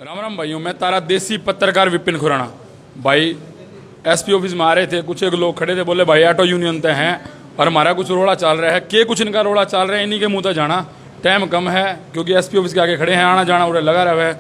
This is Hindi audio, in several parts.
राम राम भाइयों, मैं तारा देसी पत्रकार विपिन खुराना। भाई एसपी ऑफिस में आ रहे थे, कुछ एक लोग खड़े थे, बोले भाई ऑटो यूनियन ते हैं और हमारा कुछ रोड़ा चल रहा है। के कुछ इनका रोड़ा चल रहा है, इन्हीं के मुंह तक जाना टाइम कम है क्योंकि एसपी ऑफिस के आगे खड़े हैं, आना जाना उन्हें लगा रहा है।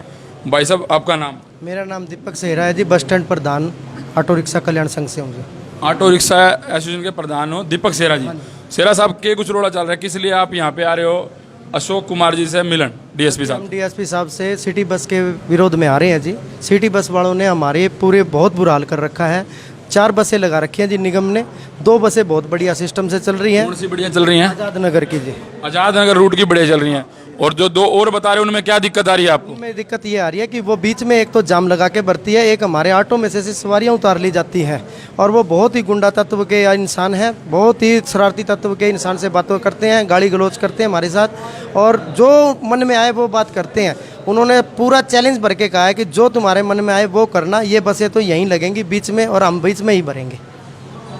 भाई साहब आपका नाम? मेरा नाम दीपक सेहरा है जी, बस स्टैंड प्रधान ऑटो रिक्शा कल्याण संघ से हूँ जी। ऑटो रिक्शा एसोसिएशन के प्रधान हो दीपक सेहरा जी। सेहरा साहब, के कुछ रोड़ा चल रहा है, किस लिए आप यहाँ पे आ रहे हो? अशोक कुमार जी से मिलन, डीएसपी साहब। हम डीएसपी साहब से सिटी बस के विरोध में आ रहे हैं जी। सिटी बस वालों ने हमारे पूरे बहुत बुरा हाल कर रखा है। 4 बसें लगा रखी हैं जी निगम ने, 2 बसें बहुत बढ़िया सिस्टम से चल रही हैं। कौन सी बढ़िया चल रही हैं? आज़ाद नगर की जी। आज़ाद नगर रूट की बढ़िया चल रही हैं। और जो 2 और बता रहे हैं उनमें क्या दिक्कत आ रही है आपको? उनमें दिक्कत ये आ रही है कि वो बीच में एक तो जाम लगा के भरती है, एक हमारे ऑटो में से सवारियां उतार ली जाती हैं और वो बहुत ही गुंडा तत्व के इंसान हैं, बहुत ही शरारती तत्व के इंसान से बातें करते हैं, गाली गलौज करते हैं हमारे साथ और जो मन में आए वो बात करते हैं। उन्होंने पूरा चैलेंज भर के कहा है कि जो तुम्हारे मन में आए वो करना, ये बसें तो यहीं लगेंगी बीच में और हम बीच में ही भरेंगे।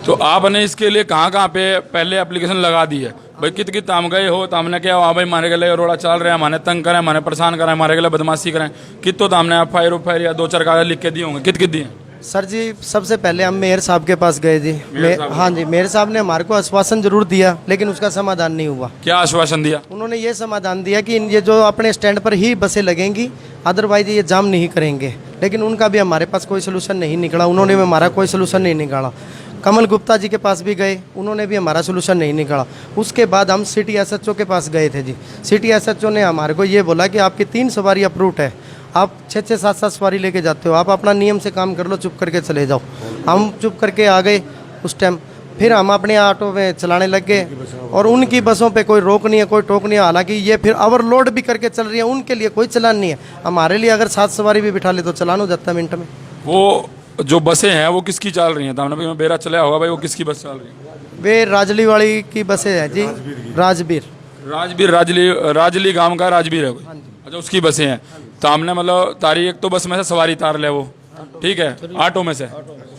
तो आपने इसके लिए कहाँ पे पहले एप्लीकेशन लगा दी है? भाई कित ताम गए हो, तामने क्या हाँ भाई हमारे गले रोड़ा चल रहे हैं, हमारे तंग करें, हमारे परेशान करें, हमारे गले बदमाशी करें, कित तो तामने आप फायर या 2-4 कागज लिख के दिए होंगे, कित दिए? सर जी, सबसे पहले हम मेयर साहब के पास गए जी। हाँ जी, मेयर साहब ने हमारे को आश्वासन जरूर दिया लेकिन उसका समाधान नहीं हुआ। क्या आश्वासन दिया? उन्होंने ये समाधान दिया कि ये जो अपने स्टैंड पर ही बसें लगेंगी, अदरवाइज ये जाम नहीं करेंगे, लेकिन उनका भी हमारे पास कोई सोल्यूशन नहीं निकला। उन्होंने भी हमारा कोई सोल्यूशन नहीं निकाला। कमल गुप्ता जी के पास भी गए, उन्होंने भी हमारा सोल्यूशन नहीं निकाला। उसके बाद हम सिटी एसएचओ के पास गए थे जी। सिटी एसएचओ ने हमारे को ये बोला कि आपकी 3 सवारी अप्रूव्ड है, आप 6-6, 7-7 सवारी लेके जाते हो, आप अपना नियम से काम कर लो, चुप करके चले जाओ। हम चुप करके आ गए उस टाइम। फिर हम अपने ऑटो में चलाने लग गए और उनकी बसों पे कोई रोक नहीं है, कोई टोक नहीं है। हालांकि ये फिर ओवरलोड भी करके चल रही है, उनके लिए कोई चलान नहीं है। हमारे लिए अगर 7 सवारी भी बिठा ले तो चलान हो जाता है मिनट में। वो जो बसें हैं वो किसकी चल रही हैं? तो बेरा चला होगा भाई, वो किसकी बस चल रही है? वे राजली वाली की बसें हैं जी। राजली गांव का राजबीर है कोई? अच्छा, उसकी बसें हैं। तो हमने मतलब तारी एक तो बस में से सवारी तार ले, वो ठीक है, ऑटो में से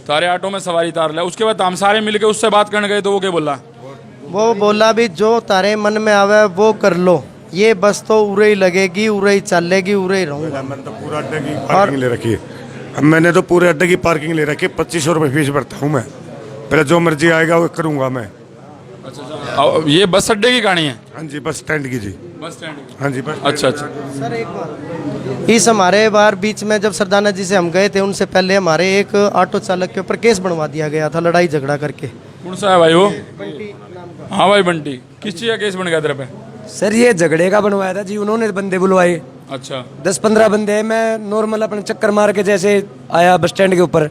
तारे ऑटो में सवारी तार ले। उसके बाद हम सारे मिलके उससे बात करने गए तो वो क्या बोला? वो बोला भी जो तारे मन में आवे वो कर लो, ये बस तो उरे ही लगेगी, उरे ही चलेगी, उरे ही रहूंगा। मैंने तो पूरा अड्डे की पार्किंग ले रखी है। मैंने तो पूरे अड्डे की पार्किंग ले रखी है। 2500 रुपये फीस भरता हूँ मैं। पहले जो मर्जी आएगा वो करूँगा मैं। अच्छा, ये बस अड्डे की कहानी है? हाँ जी, बस स्टैंड की जी। बस स्टैंड की? हाँ जी, बस। अच्छा। सर एक बार इस हमारे बार बीच में जब सरदाना जी से हम गए थे, उनसे पहले हमारे एक ऑटो चालक के ऊपर केस बनवा दिया गया था, लड़ाई झगड़ा करके। कौन सा है भाई वो? हाँ भाई बंटी, किस चीज़ का केस बन गया तेरे पे? सर ये झगड़े का बनवाया था जी, उन्होंने बंदे बुलवाए। अच्छा। 10-15 बंदे हैं। मैं नॉर्मल अपने चक्कर मार के जैसे आया बस स्टैंड के ऊपर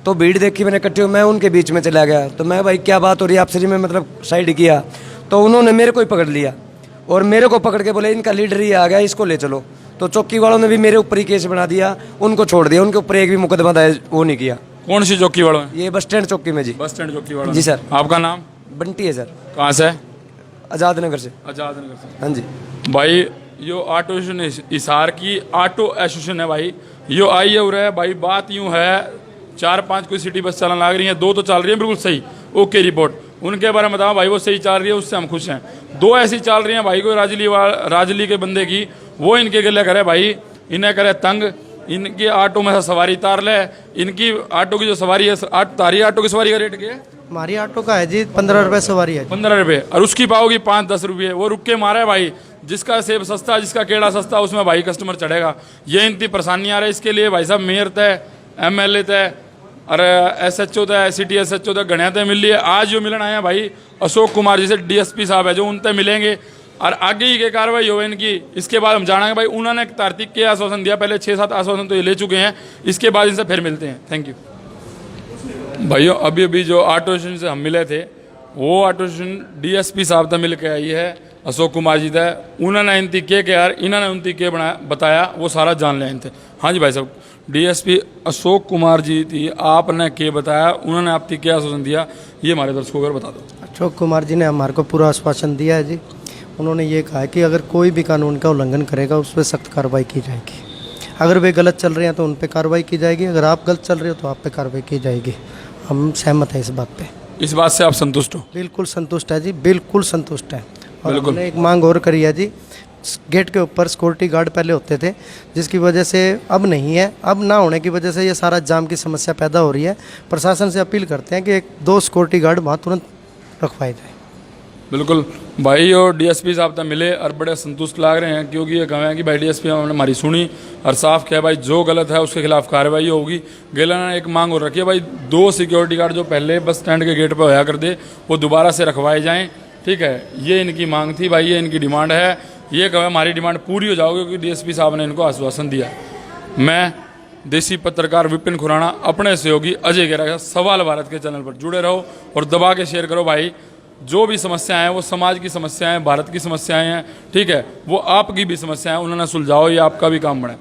तो भीड़ देखी मैंने इकट्ठी, मैं उनके बीच में चला गया। तो मैं भाई क्या बात हो रही है आपसे जी, मैं मतलब साइड किया तो उन्होंने मेरे को ही पकड़ लिया और मेरे को पकड़ के बोले इनका लीडर ही आ गया, इसको ले चलो। तो चौकी वालों ने भी मेरे ऊपर ही केस बना दिया, उनको छोड़ दिया, उनके ऊपर एक भी मुकदमा वो नहीं किया। कौन सी चौकी वालों? ये बस स्टैंड चौकी में जी। बस स्टैंड चौकी वालों जी सर। आपका नाम? बंटी है सर। कहाँ से? आज़ाद नगर से। आज़ाद नगर से। हाँ जी भाई यो ऑटो एसोसिएशन हिसार की ऑटो एसोसिएशन है भाई, यो आई है उरे भाई। बात यूँ है 4-5 कोई सिटी बस चलने लग रही है, 2 तो चल रही है बिल्कुल सही, ओके रिपोर्ट। उनके बारे में बताओ भाई, वो सही चल रही है, उससे हम खुश हैं। 2 ऐसी चल रही हैं भाई, कोई राजली के बंदे की, वो इनके गले करे भाई, इन्हें करे तंग, इनके ऑटो में से सवारी तार ले। इनकी ऑटो की जो सवारी है, तारी ऑटो की सवारी का रेट क्या है? हमारी ऑटो का है जी 15 रुपये सवारी है। 15 रुपये, और उसकी पाओगी 5-10 रुपये। वो रुक के मारे भाई, जिसका सेब सस्ता, जिसका केड़ा सस्ता, उसमें भाई कस्टमर चढ़ेगा। ये इतनी परेशानी आ रही है। इसके लिए भाई साहब मेयर तय, MLA तय और SHO तय, सिटी SHO तय, गणिया तय मिल रही है। आज जो मिलन आए हैं भाई अशोक कुमार जी से, DSP साहब है जो, उन तय मिलेंगे और आगे ही के कार्रवाई हो इनकी। इसके बाद हम जानेंगे भाई उन्होंने तार्किक के आश्वासन दिया, पहले 6-7 आश्वासन तो ये ले चुके हैं। इसके बाद इनसे फिर मिलते हैं। थैंक यू भाइयों। अभी जो ऑटो स्टेशन से हम मिले थे, वो ऑटो स्टेशन DSP साहब तक मिल के आई है, अशोक कुमार जी तक। उन्होंने इनती के यार, इन्होंने उनती के बताया, वो सारा जान ले थे। हाँ जी भाई साहब, DSP अशोक कुमार जी थी, आपने के बताया, उन्होंने आपकी क्या आश्वासन दिया, ये हमारे दर्शकों को बता दो। अशोक कुमार जी ने हमारे को पूरा आश्वासन दिया है जी। उन्होंने ये कहा कि अगर कोई भी कानून का उल्लंघन करेगा उस पर सख्त कार्रवाई की जाएगी। अगर वे गलत चल रहे हैं तो उन पर कार्रवाई की जाएगी, अगर आप गलत चल रहे हो तो आप पे कार्रवाई की जाएगी। हम सहमत हैं इस बात पे। इस बात से आप संतुष्ट हो? बिल्कुल संतुष्ट है जी, बिल्कुल संतुष्ट है। और हमने एक मांग और करी है जी गेट के ऊपर सिक्योरिटी गार्ड पहले होते थे, जिसकी वजह से अब नहीं है। अब ना होने की वजह से ये सारा जाम की समस्या पैदा हो रही है। प्रशासन से अपील करते हैं कि 2 सिक्योरिटी गार्ड वहाँ तुरंत रखवाए जाए। बिल्कुल भाई, और डीएसपी साहब तक मिले और बड़े संतुष्ट लग रहे हैं, क्योंकि ये कहें कि भाई डीएसपी हमने हमारी सुनी और साफ किया भाई जो गलत है उसके खिलाफ कार्रवाई होगी। गेला ने एक मांग और रखी है भाई 2 सिक्योरिटी गार्ड जो पहले बस स्टैंड के गेट पर होया करते वो दोबारा से रखवाए जाएँ। ठीक है, ये इनकी मांग थी भाई, ये इनकी डिमांड है। ये कहे हमारी डिमांड पूरी हो जाओगी क्योंकि डीएसपी साहब ने इनको आश्वासन दिया। मैं देसी पत्रकार विपिन खुराना अपने सहयोगी अजय गेरा के साथ सवाल भारत के चैनल पर जुड़े रहो और दबा के शेयर करो भाई। जो भी समस्याएं हैं वो समाज की समस्याएं हैं, भारत की समस्याएं हैं, ठीक है, वो आपकी भी समस्याएं उन्होंने सुलझाओ, ये आपका भी काम बने।